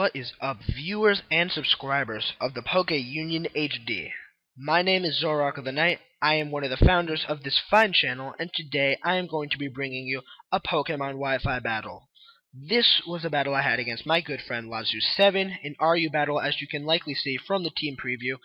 What is up, viewers and subscribers of the Poke Union HD? My name is Zoroarkofthenight. I am one of the founders of this fine channel, and today I am going to be bringing you a Pokemon Wi-Fi battle. This was a battle I had against my good friend Latsu7, an RU battle, as you can likely see from the team preview.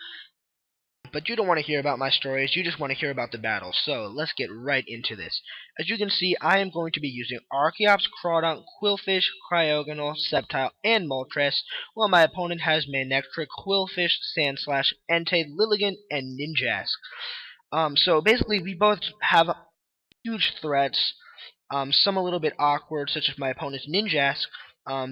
But you don't want to hear about my stories, you just want to hear about the battle, so let's get right into this. As you can see, I am going to be using Archeops, Crawdon, Qwilfish, Cryogonal, Sceptile, and Moltres, while my opponent has Manectric, Qwilfish, Sandslash, Entei, Lilligant, and Ninjask. So basically we both have huge threats, some a little bit awkward, such as my opponent's Ninjask,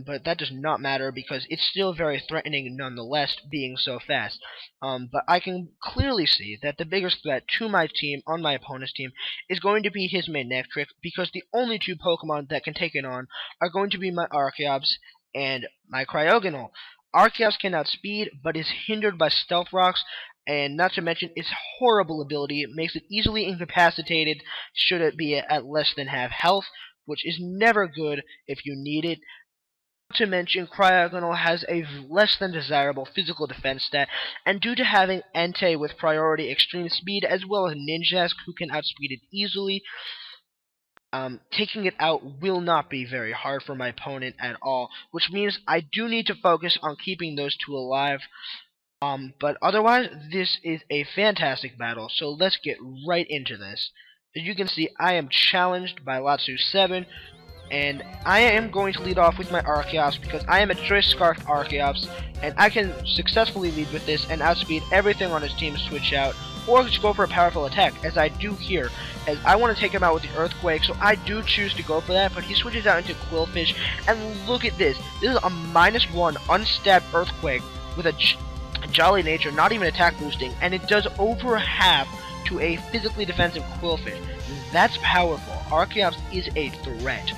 but that does not matter because it's still very threatening nonetheless, being so fast. But I can clearly see that the biggest threat to my team, on my opponent's team, is going to be his Manectric, because the only two Pokemon that can take it on are going to be my Archeops and my Cryogonal. Archeops can outspeed, but is hindered by Stealth Rocks, and not to mention its horrible ability makes it easily incapacitated should it be at less than half health, which is never good if you need it. Not to mention, Cryogonal has a less than desirable physical defense stat, and due to having Entei with priority extreme speed as well as Ninjask who can outspeed it easily, taking it out will not be very hard for my opponent at all, which means I do need to focus on keeping those two alive. But otherwise, this is a fantastic battle, so let's get right into this. As you can see, I am challenged by Latsu7, and I am going to lead off with my Archeops because I am a Choice Scarf Archeops, and I can successfully lead with this and outspeed everything on his team switch out, or just go for a powerful attack, as I do here, as I want to take him out with the Earthquake, so I do choose to go for that, but he switches out into Qwilfish, and look at this. This is a -1 unstabbed Earthquake with a Jolly Nature, not even attack boosting, and it does over half to a physically defensive Qwilfish. That's powerful. Archeops is a threat.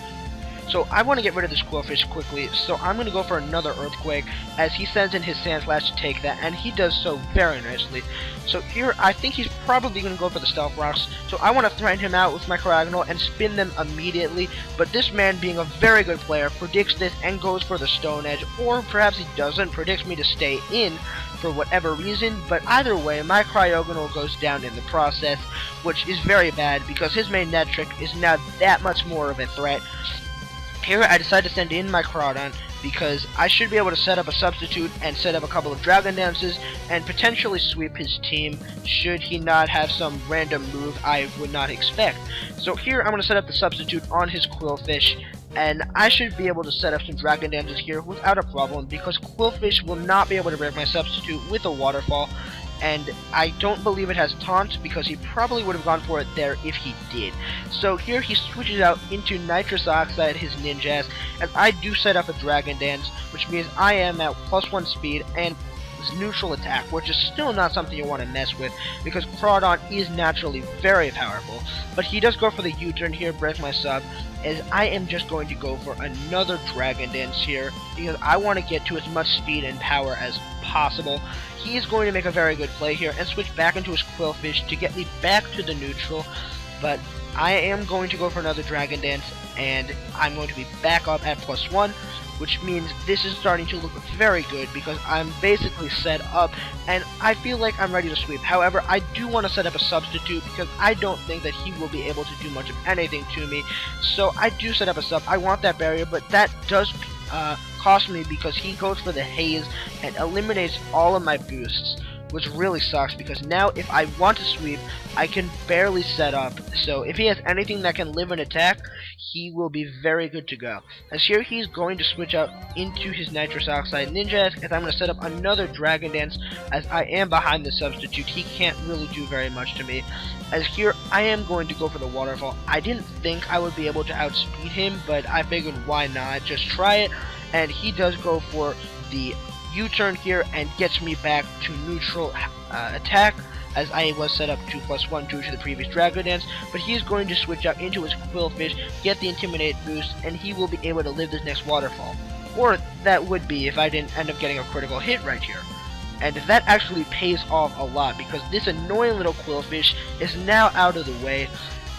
So I want to get rid of this Qwilfish quickly, so I'm going to go for another Earthquake, as he sends in his Sandslash to take that, and he does so very nicely. So here, I think he's probably going to go for the Stealth Rocks, so I want to threaten him out with my Cryogonal and spin them immediately, but this man, being a very good player, predicts this and goes for the Stone Edge, or perhaps he doesn't, predicts me to stay in for whatever reason, but either way, my Cryogonal goes down in the process, which is very bad, because his Manectric is now that much more of a threat. Here I decide to send in my Crawdon because I should be able to set up a substitute and set up a couple of Dragon Dances and potentially sweep his team should he not have some random move I would not expect. So here I'm going to set up the substitute on his Qwilfish, and I should be able to set up some Dragon Dances here without a problem because Qwilfish will not be able to break my substitute with a Waterfall, and I don't believe it has Taunt because he probably would have gone for it there if he did. So here he switches out into Nitrous Oxide, his Ninjask, and I do set up a Dragon Dance, which means I am at +1 speed and neutral attack, which is still not something you want to mess with because Crawdon is naturally very powerful. But he does go for the U-turn here, break my sub, as I am just going to go for another Dragon Dance here because I want to get to as much speed and power as possible. He is going to make a very good play here and switch back into his Qwilfish to get me back to the neutral, but I am going to go for another Dragon Dance, and I'm going to be back up at +1, which means this is starting to look very good because I'm basically set up, and I feel like I'm ready to sweep. However, I do want to set up a substitute because I don't think that he will be able to do much of anything to me, so I do set up a sub. I want that barrier, but that does cost me because he goes for the Haze and eliminates all of my boosts, which really sucks because now if I want to sweep, I can barely set up. So if he has anything that can live an attack, he will be very good to go. As here he's going to switch out into his Nitrous Oxide Ninjask, as I'm going to set up another Dragon Dance, as I am behind the substitute. He can't really do very much to me. As here I am going to go for the Waterfall. I didn't think I would be able to outspeed him, but I figured why not, just try it, and he does go for the U-turn here and gets me back to neutral attack, as I was set up to +1 due to the previous Dragon Dance, but he is going to switch out into his Qwilfish, get the Intimidate boost, and he will be able to live this next Waterfall. Or that would be if I didn't end up getting a critical hit right here. And that actually pays off a lot because this annoying little Qwilfish is now out of the way,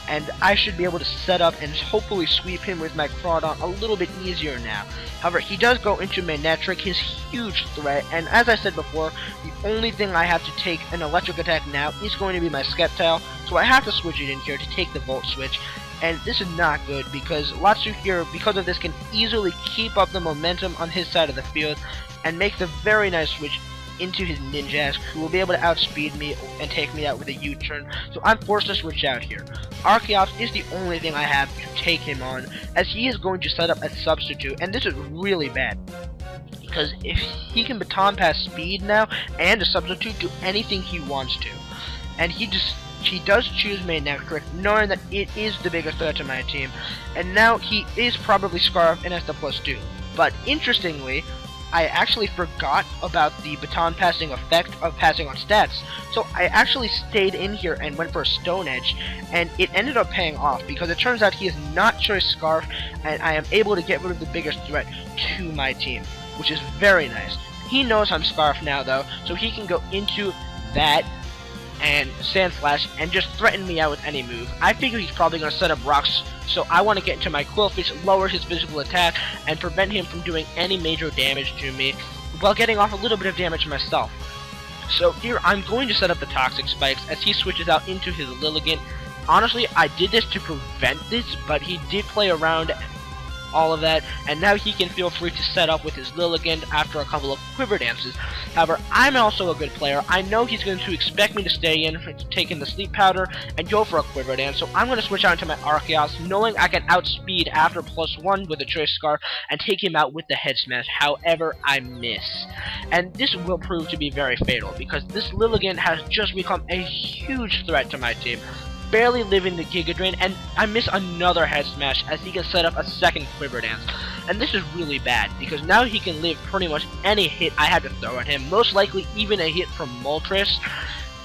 and I should be able to set up and hopefully sweep him with my Crawdon a little bit easier now. However, he does go into Manectric, his huge threat, and as I said before, the only thing I have to take an electric attack now is going to be my Sceptile, so I have to switch it in here to take the Volt Switch. And this is not good because Latsu here, because of this, can easily keep up the momentum on his side of the field and make the very nice switch into his Ninjask, who will be able to outspeed me and take me out with a U-turn. So I'm forced to switch out here. Archeops is the only thing I have to take him on, as he is going to set up a substitute, and this is really bad. Because if he can baton pass speed now and a substitute, do anything he wants to. And he does choose Manectric, knowing that it is the biggest threat to my team, and now he is probably Scarf and has the +2. But interestingly, I actually forgot about the baton passing effect of passing on stats, so I actually stayed in here and went for a Stone Edge, and it ended up paying off because it turns out he has not choice Scarf, and I am able to get rid of the biggest threat to my team, which is very nice. He knows I'm Scarf now though, so he can go into that and Sand Slash and just threaten me out with any move. I figure he's probably going to set up rocks, so I want to get into my Quillfish, lower his physical attack, and prevent him from doing any major damage to me, while getting off a little bit of damage myself. So here I'm going to set up the Toxic Spikes as he switches out into his Lilligant. Honestly, I did this to prevent this, but he did play around all of that, and now he can feel free to set up with his Lilligant after a couple of Quiver Dances. However, I'm also a good player. I know he's going to expect me to stay in, take in the Sleep Powder, and go for a Quiver Dance, so I'm going to switch out into my Archeops, knowing I can outspeed after +1 with a Choice Scarf, and take him out with the Head Smash. However, I miss. And this will prove to be very fatal, because this Lilligant has just become a huge threat to my team, barely living the Giga Drain, and I miss another Head Smash as he can set up a second Quiver Dance. And this is really bad, because now he can live pretty much any hit I have to throw at him, most likely even a hit from Moltres,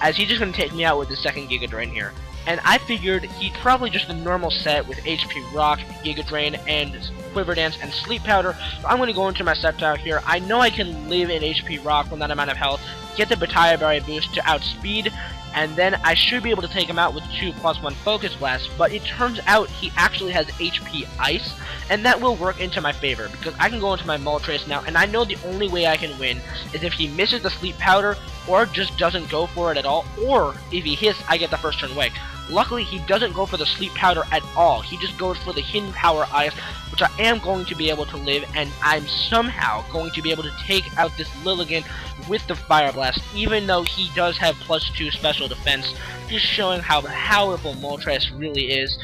as he's just going to take me out with the second Giga Drain here. And I figured he'd probably just a normal set with HP Rock, Giga Drain, and Quiver Dance, and Sleep Powder, so I'm going to go into my Sceptile here. I know I can live in HP Rock from that amount of health, get the Bataya Berry boost to outspeed, and then I should be able to take him out with 2 +1 Focus Blast, but it turns out he actually has HP Ice, and that will work into my favor, because I can go into my Moltres now, and I know the only way I can win is if he misses the Sleep Powder, or just doesn't go for it at all, or if he hits, I get the first turn Wake. Luckily, he doesn't go for the Sleep Powder at all. He just goes for the Hidden Power Ice, which I am going to be able to live, and I'm somehow going to be able to take out this Lilligant with the Fire Blast, even though he does have +2 special defense, just showing how powerful Moltres really is.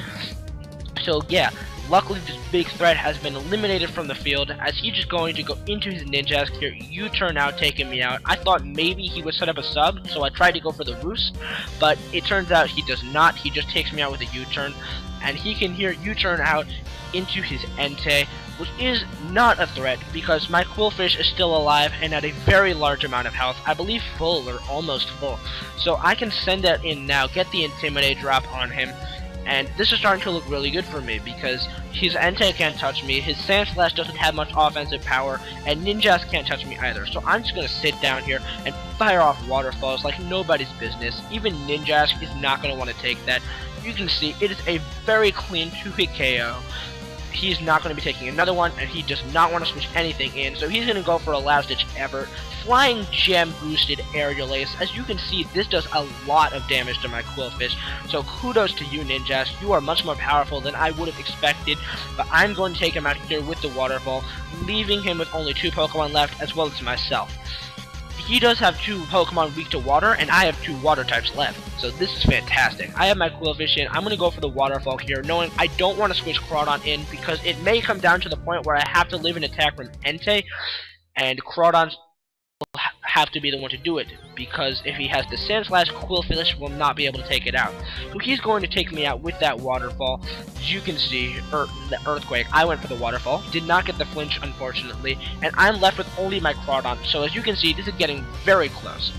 So yeah, luckily this big threat has been eliminated from the field, as he's just going to go into his Ninjask here, U-turn out, taking me out. I thought maybe he would set up a sub, so I tried to go for the Roost, but it turns out he does not. He just takes me out with a U-turn, and he can here U-turn out into his Entei, which is not a threat, because my Quillfish is still alive and at a very large amount of health, I believe full or almost full. So I can send that in now, get the Intimidate drop on him, and this is starting to look really good for me, because his Entei can't touch me, his Sand Slash doesn't have much offensive power, and Ninjas can't touch me either. So I'm just going to sit down here and fire off Waterfalls like nobody's business. Even Ninjas is not going to want to take that. You can see it is a very clean 2-hit KO. He's not going to be taking another one, and he does not want to switch anything in, so he's going to go for a last ditch effort. Flying Gem boosted Aerial Ace. As you can see, this does a lot of damage to my Quillfish, so kudos to you, Ninjas. You are much more powerful than I would have expected, but I'm going to take him out here with the Waterfall, leaving him with only 2 Pokemon left, as well as myself. He does have 2 Pokemon weak to water, and I have 2 water types left, so this is fantastic. I have my Quillfish in. I'm going to go for the Waterfall here, knowing I don't want to switch Crawdon in, because it may come down to the point where I have to live an attack from Entei, and Crawdon will have to be the one to do it, because if he has the Sand Slash, Quillfish will not be able to take it out. So he's going to take me out with that Waterfall. As you can see, the Earthquake, I went for the Waterfall, did not get the flinch unfortunately, and I'm left with only my Crawdon. So as you can see, this is getting very close.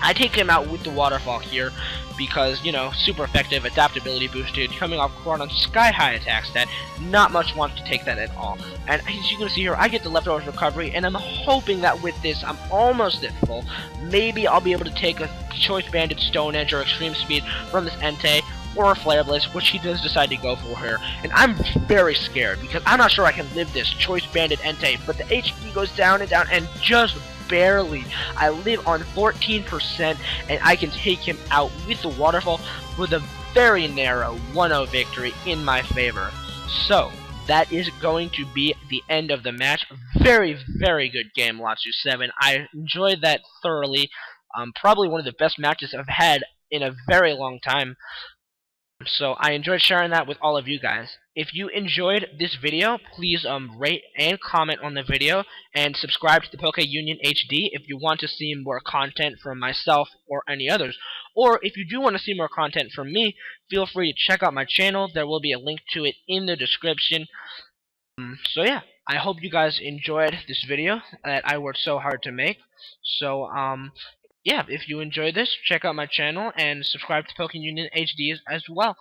I take him out with the Waterfall here because, you know, super effective, adaptability boosted, coming off Crawdon's sky high attack stat. Not much wants to take that at all. And as you can see here, I get the Leftovers recovery, and I'm hoping that with this, I'm almost at full. Maybe I'll be able to take a Choice Banded Stone Edge or Extreme Speed from this Entei, or Flare Blitz, which he does decide to go for here. And I'm very scared because I'm not sure I can live this Choice Banded Entei, but the HP goes down and just barely. I live on 14% and I can take him out with the Waterfall with a very narrow 1-0 victory in my favor. So, that is going to be the end of the match. Very, very good game, Latsu7. I enjoyed that thoroughly. Probably one of the best matches I've had in a very long time. So I enjoyed sharing that with all of you guys. If you enjoyed this video, please rate and comment on the video, and subscribe to the Poke Union HD if you want to see more content from myself or any others. Or if you do want to see more content from me, feel free to check out my channel. There will be a link to it in the description. So yeah, I hope you guys enjoyed this video that I worked so hard to make. So yeah, if you enjoyed this, check out my channel and subscribe to Poke Union HD as well.